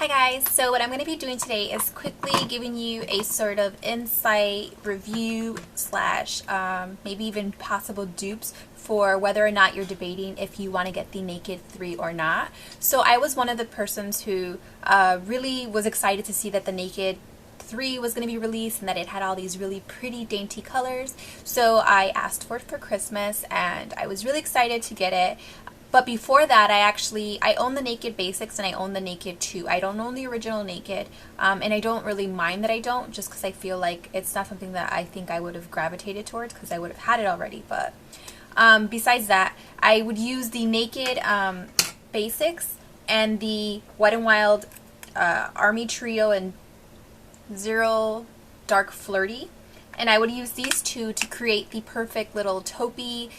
Hi guys, so what I'm going to be doing today is quickly giving you a sort of insight review slash maybe even possible dupes for whether or not you're debating if you want to get the Naked 3 or not. So I was one of the persons who really was excited to see that the Naked 3 was going to be released and that it had all these really pretty dainty colors. So I asked for it for Christmas and I was really excited to get it. But before that, I own the Naked Basics and I own the Naked 2. I don't own the original Naked, and I don't really mind that I don't, just because I feel like it's not something that I think I would have gravitated towards because I would have had it already. But besides that, I would use the Naked Basics and the Wet n Wild Army Trio and Zero Dark Flirty. And I would use these two to create the perfect little taupey,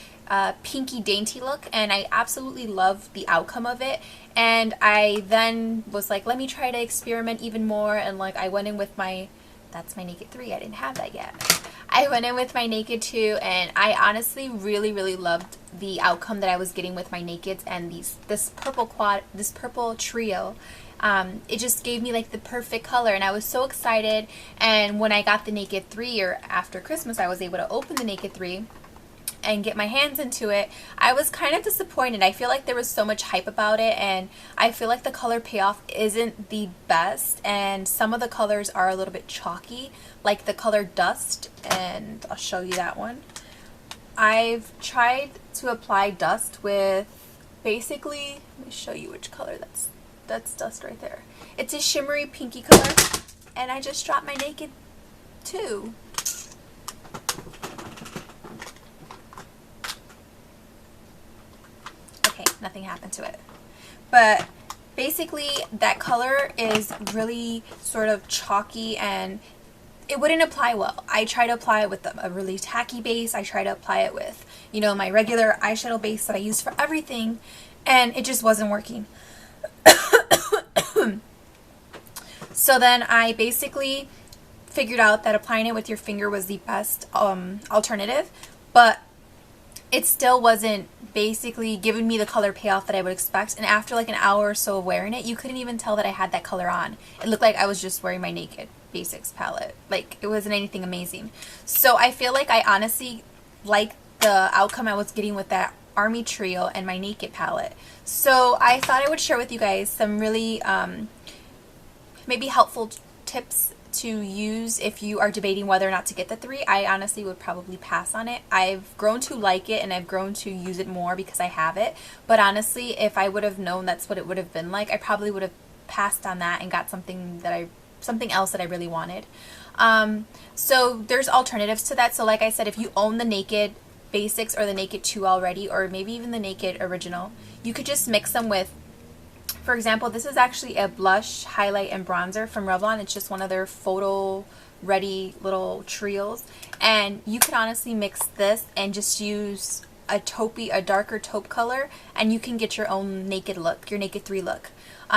pinky dainty look, and I absolutely love the outcome of it. And I then was like, let me try to experiment even more, and like I went in with that's my Naked 3, I didn't have that yet. I went in with my Naked 2 and I honestly really loved the outcome that I was getting with my Nakeds and this purple trio. It just gave me like the perfect color and I was so excited. And when I got the Naked 3, or after Christmas, I was able to open the Naked 3 and get my hands into it. I was kind of disappointed. I feel like there was so much hype about it and I feel like the color payoff isn't the best, and some of the colors are a little bit chalky, like the color Dust, and I'll show you that one. I've tried to apply Dust with basically, let me show you which color that's Dust right there. It's a shimmery pinky color and I just dropped my Naked 2. Nothing happened to it. But basically that color is really sort of chalky and it wouldn't apply well. I tried to apply it with a really tacky base. I tried to apply it with, you know, my regular eyeshadow base that I use for everything, and it just wasn't working. So then I basically figured out that applying it with your finger was the best alternative, but it still wasn't basically giving me the color payoff that I would expect. And after like an hour or so of wearing it, you couldn't even tell that I had that color on. It looked like I was just wearing my Naked Basics palette. Like, it wasn't anything amazing. So I feel like I honestly like the outcome I was getting with that Army Trio and my Naked palette. So I thought I would share with you guys some really maybe helpful tips to use if you are debating whether or not to get the 3. I honestly would probably pass on it. I've grown to like it and I've grown to use it more because I have it, but honestly, if I would have known that's what it would have been like, I probably would have passed on that and got something else that I really wanted. So there's alternatives to that. So like I said, if you own the Naked Basics or the Naked 2 already, or maybe even the Naked Original, you could just mix them with, for example, this is actually a blush, highlight, and bronzer from Revlon. It's just one of their photo-ready little trios. And you could honestly mix this and just use a darker taupe color, and you can get your own Naked look, your Naked 3 look.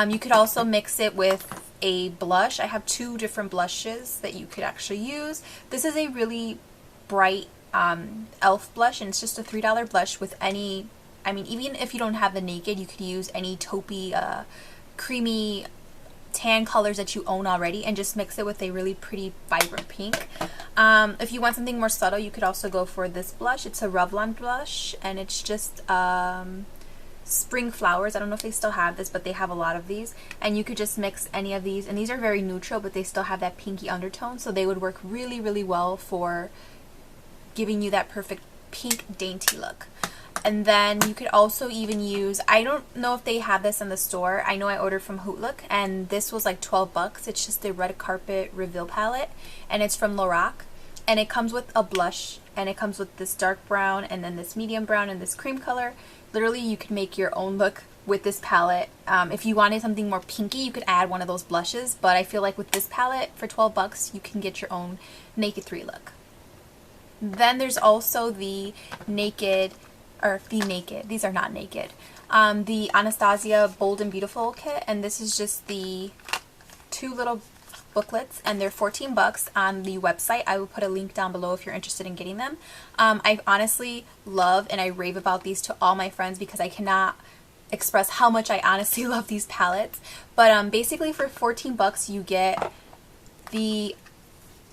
You could also mix it with a blush. I have 2 different blushes that you could actually use. This is a really bright e.l.f. blush, and it's just a $3 blush with any, I mean, even if you don't have the Naked, you could use any taupey, creamy tan colors that you own already and just mix it with a really pretty vibrant pink. If you want something more subtle, you could also go for this blush. It's a Revlon blush and it's just Spring Flowers. I don't know if they still have this, but they have a lot of these. And you could just mix any of these, and these are very neutral, but they still have that pinky undertone, so they would work really well for giving you that perfect pink dainty look. And then you could also even use, I don't know if they have this in the store. I know I ordered from Look, and this was like 12 bucks. It's just a red carpet reveal palette, and it's from Lorac. And it comes with a blush, and it comes with this dark brown, and then this medium brown, and this cream color. Literally, you can make your own look with this palette. If you wanted something more pinky, you could add one of those blushes, but I feel like with this palette, for 12 bucks, you can get your own Naked 3 look. Then there's also the Naked, these are not Naked, the Anastasia Bold and Beautiful kit, and this is just the 2 little booklets, and they're 14 bucks on the website. I will put a link down below if you're interested in getting them. I honestly love and I rave about these to all my friends because I cannot express how much I honestly love these palettes. But basically for 14 bucks you get the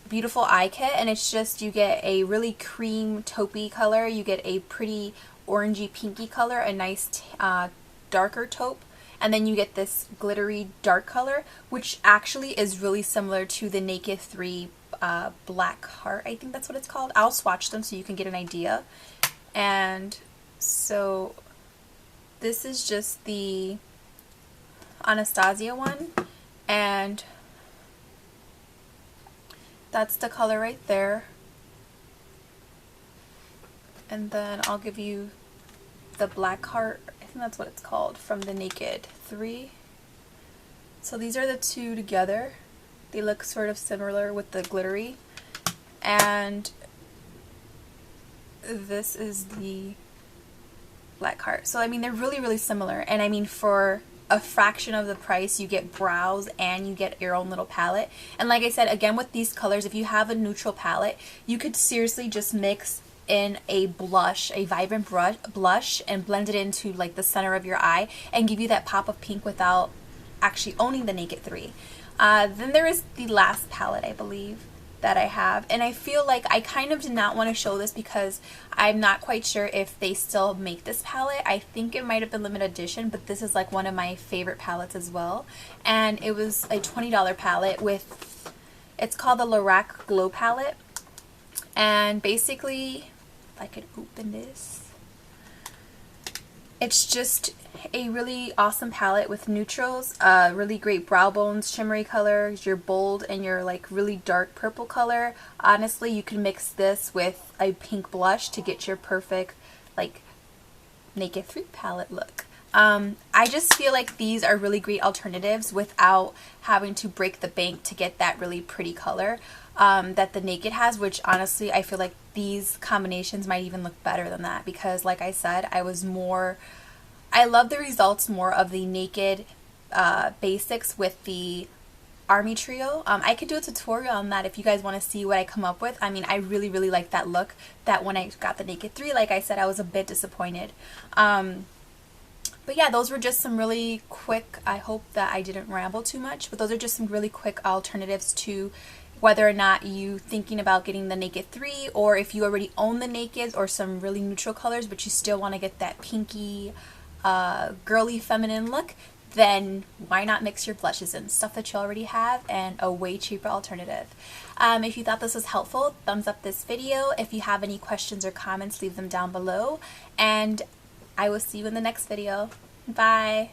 beautiful eye kit, and it's just, you get a really cream taupey color, you get a pretty orangey pinky color, a nice darker taupe, and then you get this glittery dark color, which actually is really similar to the Naked 3 Black Heart, I think that's what it's called. I'll swatch them so you can get an idea. And so this is just the Anastasia one, and that's the color right there. And then I'll give you the Black Heart, I think that's what it's called, from the Naked 3. So these are the two together. They look sort of similar with the glittery. And this is the Black Heart. So I mean, they're really, really similar. And I mean, for a fraction of the price, you get brows and you get your own little palette. And like I said, again, with these colors, if you have a neutral palette, you could seriously just mix in a blush, a vibrant blush, and blend it into like the center of your eye and give you that pop of pink without actually owning the Naked 3. Then there is the last palette, I believe, that I have, and I feel like I kind of did not want to show this because I'm not quite sure if they still make this palette. I think it might have been limited edition, but this is like one of my favorite palettes as well, and it was a $20 palette with, it's called the Lorac Glow Palette. And basically, if I could open this, it's just a really awesome palette with neutrals, really great brow bones, shimmery colors, your bold and your like really dark purple color. Honestly, you can mix this with a pink blush to get your perfect like Naked 3 palette look. I just feel like these are really great alternatives without having to break the bank to get that really pretty color that the Naked has, which honestly I feel like these combinations might even look better than that, because like I said, I love the results more of the Naked basics with the Army Trio. I could do a tutorial on that if you guys want to see what I come up with. I mean, I really, really like that look. That when I got the Naked 3, like I said, I was a bit disappointed. But yeah, those were just some really quick, I hope that I didn't ramble too much, but those are just some really quick alternatives to whether or not you thinking about getting the Naked 3, or if you already own the Nakeds or some really neutral colors but you still want to get that pinky, girly feminine look, then why not mix your blushes in, stuff that you already have, and a way cheaper alternative. If you thought this was helpful, thumbs up this video. If you have any questions or comments, leave them down below, and I will see you in the next video. Bye!